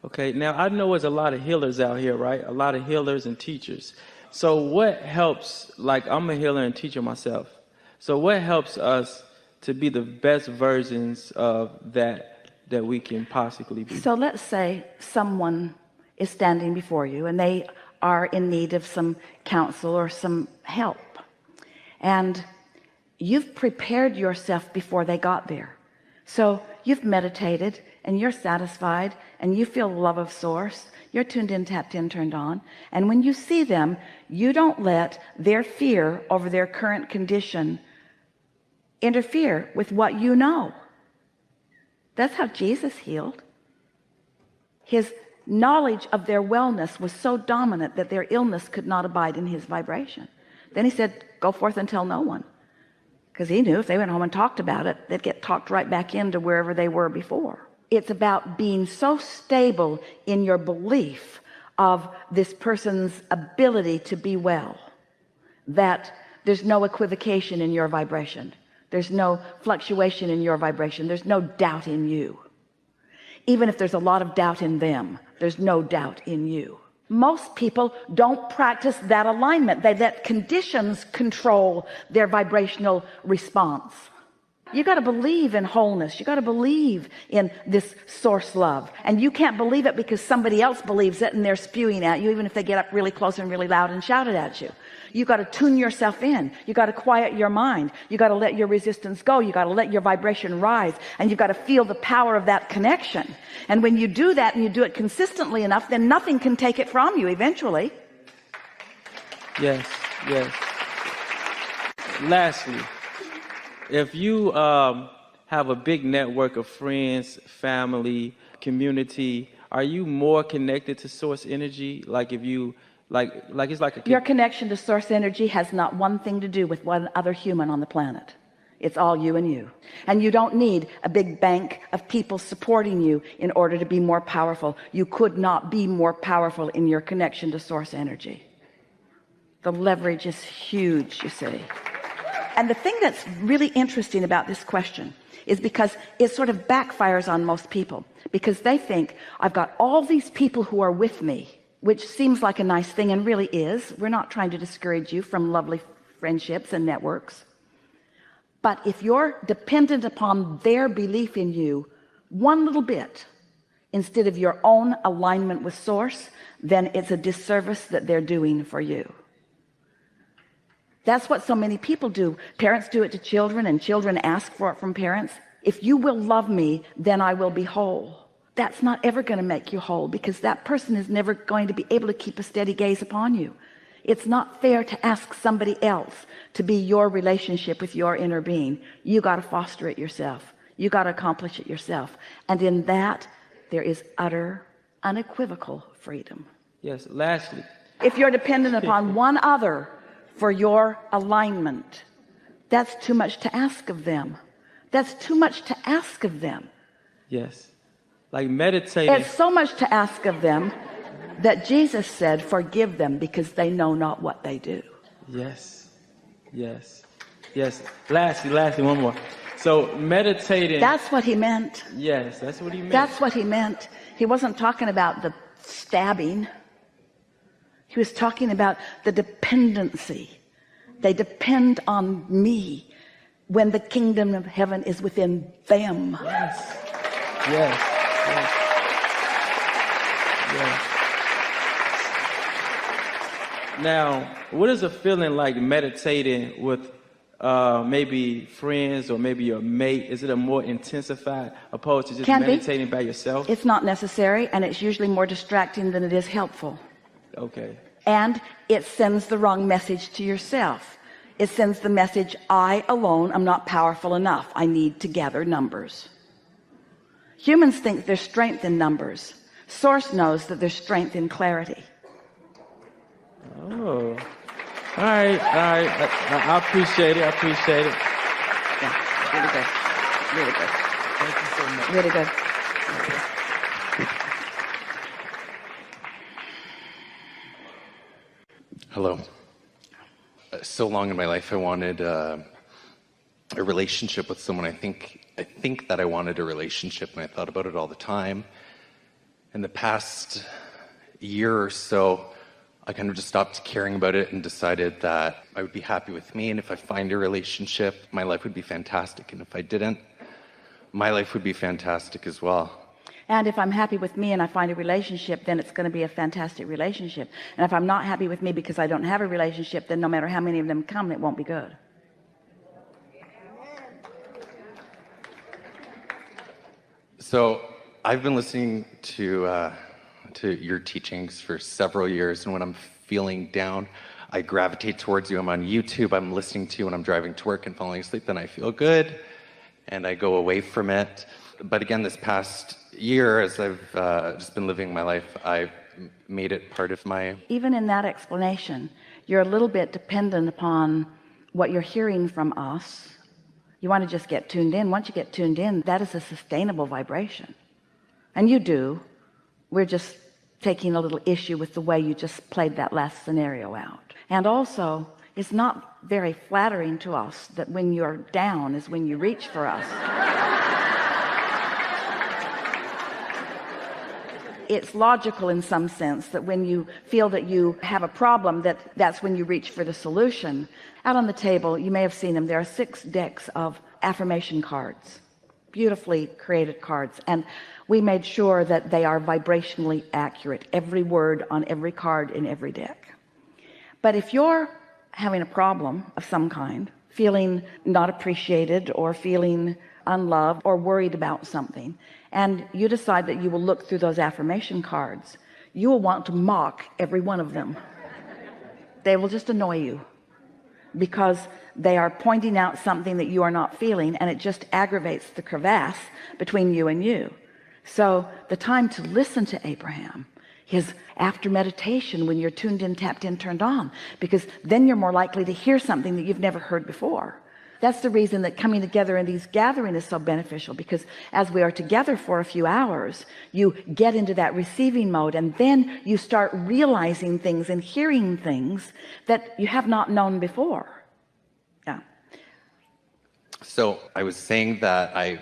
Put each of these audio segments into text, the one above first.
Okay, now I know there's a lot of healers out here, right? A lot of healers and teachers. So what helps, like I'm a healer and teacher myself. So what helps us to be the best versions of that we can possibly be? So let's say someone is standing before you and they are in need of some counsel or some help. And you've prepared yourself before they got there. So you've meditated and you're satisfied and you feel the love of source. You're tuned in, tapped in, turned on. And when you see them, you don't let their fear over their current condition interfere with what you know. That's how Jesus healed. His knowledge of their wellness was so dominant that their illness could not abide in his vibration. Then he said, go forth and tell no one. Because he knew if they went home and talked about it, they'd get talked right back into wherever they were before. It's about being so stable in your belief of this person's ability to be well that there's no equivocation in your vibration. There's no fluctuation in your vibration. There's no doubt in you. Even if there's a lot of doubt in them, there's no doubt in you. Most people don't practice that alignment. They let conditions control their vibrational response. You got to believe in wholeness. You got to believe in this source love. And you can't believe it because somebody else believes it and they're spewing at you, even if they get up really close and really loud and shout it at you. You got to tune yourself in. You got to quiet your mind. You got to let your resistance go. You got to let your vibration rise, and you got to feel the power of that connection. And when you do that and you do it consistently enough, then nothing can take it from you eventually. Yes, yes. Lastly, if you have a big network of friends, family, community, are you more connected to source energy? Like if you like it's like your connection to source energy has not one thing to do with one other human on the planet. It's all you and you. And you don't need a big bank of people supporting you in order to be more powerful. You could not be more powerful in your connection to source energy. The leverage is huge, you see. And the thing that's really interesting about this question is because it sort of backfires on most people, because they think I've got all these people who are with me, which seems like a nice thing and really is. We're not trying to discourage you from lovely friendships and networks. But if you're dependent upon their belief in you one little bit instead of your own alignment with source, then it's a disservice that they're doing for you. That's what so many people do. Parents do it to children, and children ask for it from parents. If you will love me, then I will be whole. That's not ever going to make you whole, because that person is never going to be able to keep a steady gaze upon you. It's not fair to ask somebody else to be your relationship with your inner being. You got to foster it yourself. You got to accomplish it yourself. And in that, there is utter, unequivocal freedom. Yes, lastly, if you're dependent upon one other for your alignment, that's too much to ask of them. That's too much to ask of them. Yes. Like meditating. It's so much to ask of them that Jesus said, forgive them because they know not what they do. Yes. Yes. Yes. Lastly, one more. So meditating. That's what he meant. Yes, that's what he meant. That's what he meant. He wasn't talking about the stabbing. He was talking about the dependency. They depend on me when the kingdom of heaven is within them. Yes. Yes. Yes. Yes. Now, what is a feeling like meditating with maybe friends or maybe your mate? Is it a more intensified opposed to just meditating by yourself? It's not necessary, and it's usually more distracting than it is helpful. Okay. And it sends the wrong message to yourself. It sends the message, I alone am not powerful enough. I need to gather numbers. Humans think there's strength in numbers. Source knows that there's strength in clarity. Oh. All right. I appreciate it. Yeah, really good. Really good. Thank you so much. Really good. Hello. So long in my life I wanted a relationship with someone. I think that I wanted a relationship, and I thought about it all the time. in the past year or so, I kind of just stopped caring about it and decided that I would be happy with me, and if I find a relationship, my life would be fantastic, and if I didn't, my life would be fantastic as well. And if I'm happy with me and I find a relationship, then it's going to be a fantastic relationship. And if I'm not happy with me because I don't have a relationship, then no matter how many of them come, it won't be good. So I've been listening to your teachings for several years, and when I'm feeling down, I gravitate towards you. I'm on YouTube, I'm listening to you when I'm driving to work and falling asleep, then I feel good, and I go away from it. But again, this past year, as I've just been living my life, I've made it part of my... Even in that explanation, you're a little bit dependent upon what you're hearing from us. You want to just get tuned in. Once you get tuned in, that is a sustainable vibration. And you do. We're just taking a little issue with the way you just played that last scenario out. And also, it's not very flattering to us that when you're down is when you reach for us. It's logical in some sense that when you feel that you have a problem, that's when you reach for the solution. Out on the table, you may have seen them, there are 6 decks of affirmation cards, beautifully created cards, and we made sure that they are vibrationally accurate, every word on every card in every deck. But if you're having a problem of some kind, feeling not appreciated or feeling unloved or worried about something, and you decide that you will look through those affirmation cards, you will want to mock every one of them. They will just annoy you because they are pointing out something that you are not feeling, and it just aggravates the crevasse between you and you. So the time to listen to Abraham is after meditation, when you're tuned in, tapped in, turned on, because then you're more likely to hear something that you've never heard before. That's the reason that coming together in these gatherings is so beneficial, because as we are together for a few hours, you get into that receiving mode, and then you start realizing things and hearing things that you have not known before. Yeah. So I was saying that I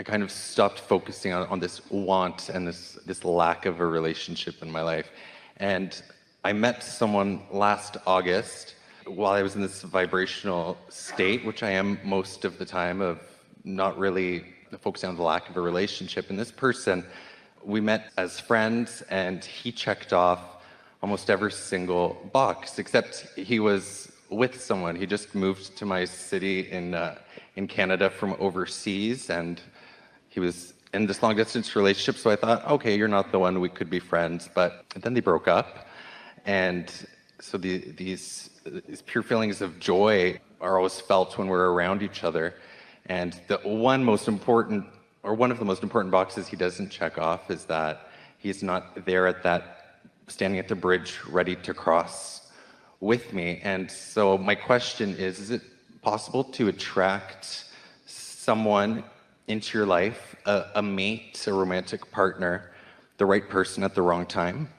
kind of stopped focusing on this want and this lack of a relationship in my life. And I met someone last August while I was in this vibrational state, which I am most of the time, of not really focusing on the lack of a relationship. And this person, we met as friends, and he checked off almost every single box, except he was with someone. He just moved to my city in Canada from overseas, and he was in this long distance relationship. So I thought, okay, you're not the one, we could be friends. But then they broke up, and so these pure feelings of joy are always felt when we're around each other. And one of the most important boxes he doesn't check off is that he's not there standing at the bridge ready to cross with me. And so my question is it possible to attract someone into your life, a mate, a romantic partner, the right person at the wrong time?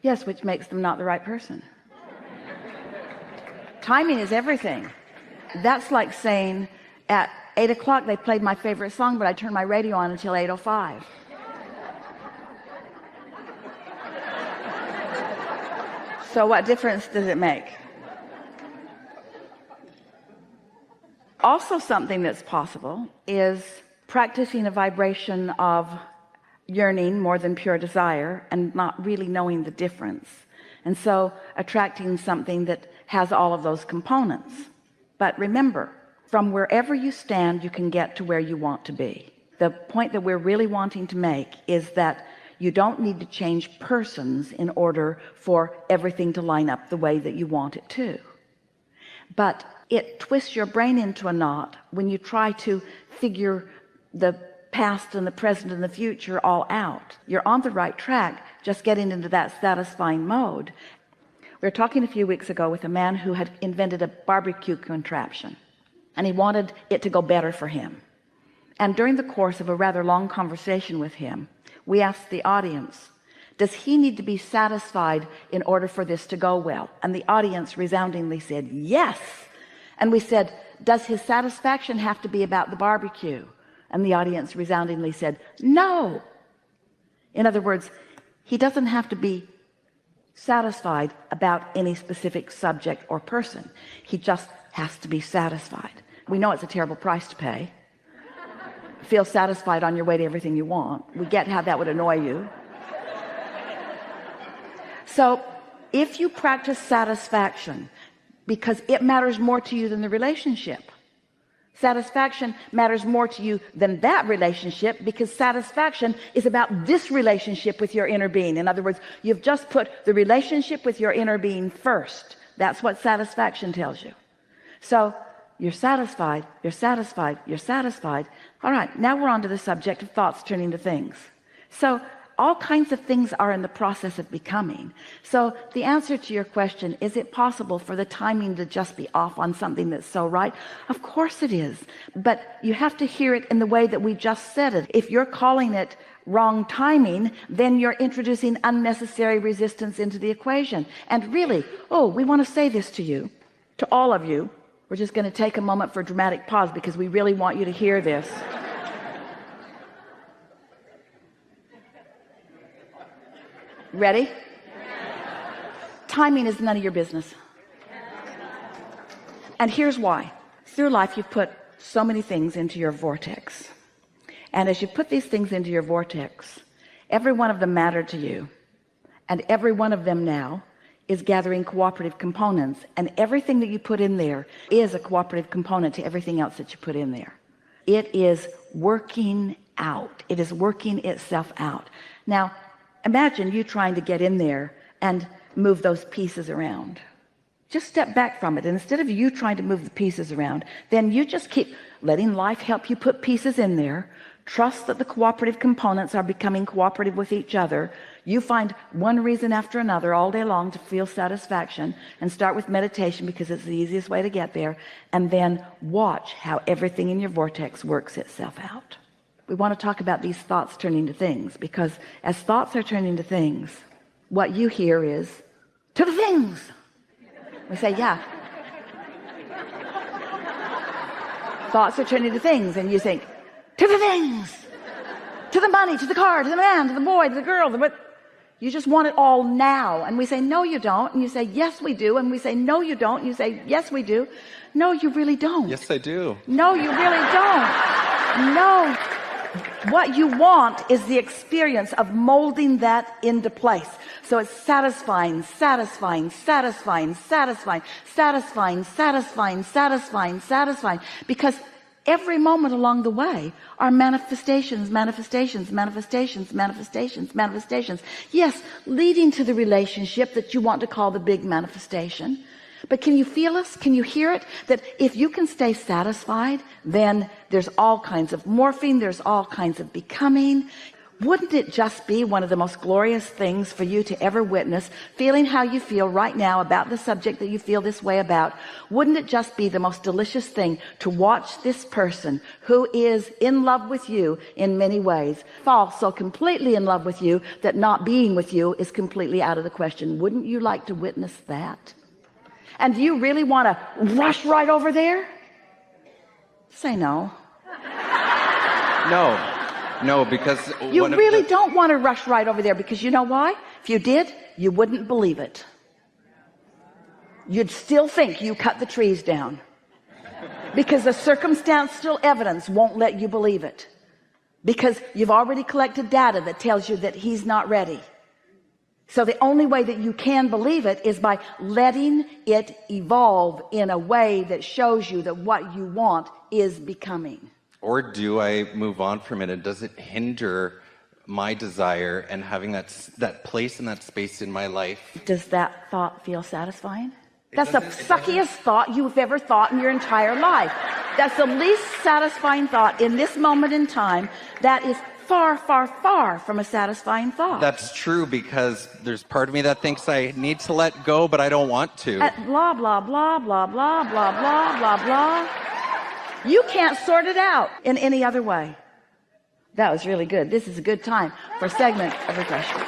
Yes, which makes them not the right person. Timing is everything. That's like saying at 8 o'clock they played my favorite song, but I turned my radio on until 8:05. So what difference does it make? Also, something that's possible is practicing a vibration of yearning more than pure desire and not really knowing the difference, and so attracting something that has all of those components. But remember, from wherever you stand, you can get to where you want to be. The point that we're really wanting to make is that you don't need to change persons in order for everything to line up the way that you want it to. But it twists your brain into a knot when you try to figure the past and the present and the future all out. You're on the right track, just getting into that satisfying mode. We were talking a few weeks ago with a man who had invented a barbecue contraption, and he wanted it to go better for him. And during the course of a rather long conversation with him, we asked the audience, does he need to be satisfied in order for this to go well? And the audience resoundingly said yes. And we said, does his satisfaction have to be about the barbecue? And the audience resoundingly said no. In other words, he doesn't have to be satisfied about any specific subject or person. He just has to be satisfied. We know it's a terrible price to pay. Feel satisfied on your way to everything you want. We get how that would annoy you. So if you practice satisfaction because it matters more to you than the relationship, satisfaction matters more to you than that relationship, because satisfaction is about this relationship with your inner being. In other words, you've just put the relationship with your inner being first. That's what satisfaction tells you. So you're satisfied, you're satisfied, you're satisfied. All right, now we're on to the subject of thoughts turning to things. So all kinds of things are in the process of becoming. So the answer to your question, is it possible for the timing to just be off on something that's so right? Of course it is. But you have to hear it in the way that we just said it. If you're calling it wrong timing, then you're introducing unnecessary resistance into the equation. And really, we want to say this to you, to all of you. We're just going to take a moment for a dramatic pause because we really want you to hear this. Ready? Timing is none of your business. And here's why. Through life you've put so many things into your vortex, and as you put these things into your vortex, every one of them mattered to you, and every one of them now is gathering cooperative components, and everything that you put in there is a cooperative component to everything else that you put in there. It is working out. It is working itself out. Now imagine you trying to get in there and move those pieces around. Just step back from it, and instead of you trying to move the pieces around, then you just keep letting life help you put pieces in there. Trust that the cooperative components are becoming cooperative with each other. You find one reason after another all day long to feel satisfaction, and start with meditation because it's the easiest way to get there, and then watch how everything in your vortex works itself out. We want to talk about these thoughts turning to things, because as thoughts are turning to things, what you hear is, to the things. We say, yeah. Thoughts are turning to things, and you think, to the things, to the money, to the car, to the man, to the boy, to the girl, you just want it all now. And we say, no you don't. And you say, yes we do. And we say, no you don't. And you say, yes we do. No you really don't. Yes I do. No you really don't. No. What you want is the experience of molding that into place. So it's satisfying, satisfying, satisfying, satisfying, satisfying, satisfying, satisfying, satisfying, because every moment along the way are manifestations, manifestations, manifestations, manifestations, manifestations. Yes, leading to the relationship that you want to call the big manifestation. But can you feel us? Can you hear it? That if you can stay satisfied, then there's all kinds of morphing, there's all kinds of becoming. Wouldn't it just be one of the most glorious things for you to ever witness, feeling how you feel right now about the subject that you feel this way about? Wouldn't it just be the most delicious thing to watch this person who is in love with you in many ways fall so completely in love with you that not being with you is completely out of the question? Wouldn't you like to witness that? And do you really want to rush right over there? Say no. No, because you really don't want to rush right over there, because you know why? If you did, you wouldn't believe it. You'd still think you cut the trees down, because the circumstantial evidence won't let you believe it, because you've already collected data that tells you that he's not ready. So the only way that you can believe it is by letting it evolve in a way that shows you that what you want is becoming. Or do I move on from it, and does it hinder my desire and having that place and that space in my life? Does that thought feel satisfying? That's the suckiest thought you've ever thought in your entire life. That's the least satisfying thought in this moment in time. That is far, far, far from a satisfying thought. That's true, because there's part of me that thinks I need to let go, but I don't want to. Blah, blah, blah, blah, blah, blah, blah, blah, blah. You can't sort it out in any other way. That was really good. This is a good time for a segment of refreshment.